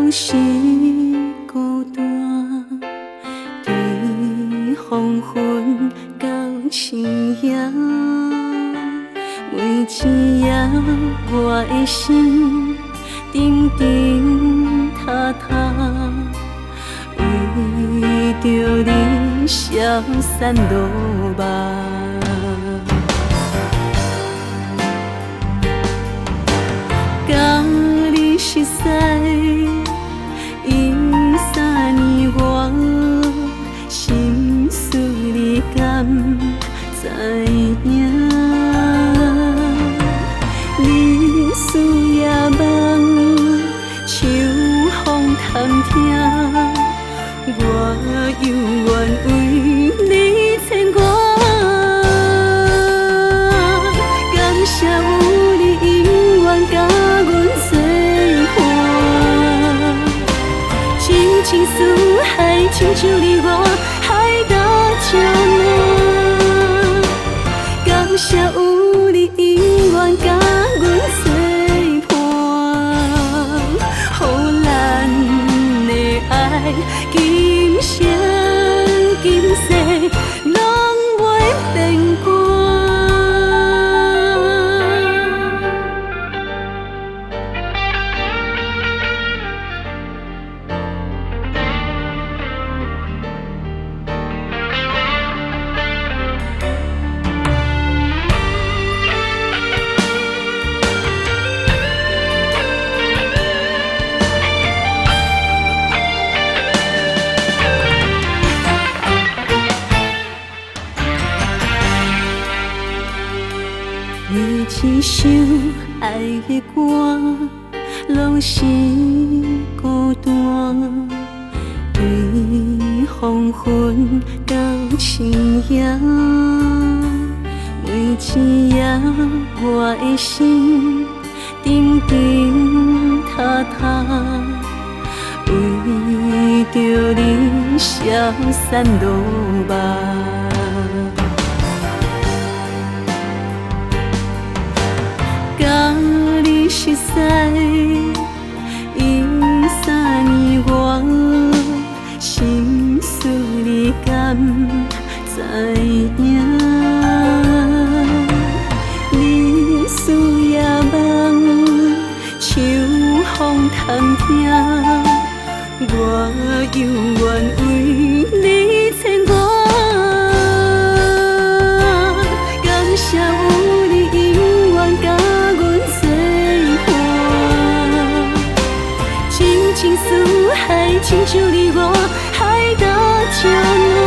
拢是孤单，在黄昏到深夜，每一夜我的心沉沉塌塌，为着你消散落寞。甲你熟悉已3年外，心事你敢知影？日思夜梦，秋风探听，我犹原为你牵挂。感谢有你永远甲阮作伴，情情思海，亲像你我海到这难。感谢有你永远甲阮作伴，予咱的爱今生今世拢袂变卦。每一首爱的歌，拢是孤单，在黄昏到深夜，每一夜我的心沉沉塌塌，为着你消散落寞。甲你熟悉已3年外，心事你敢知影？日思夜梦，秋风探听，我犹原为你牵挂。感谢有你永远甲情情思海，亲像你我海到这难。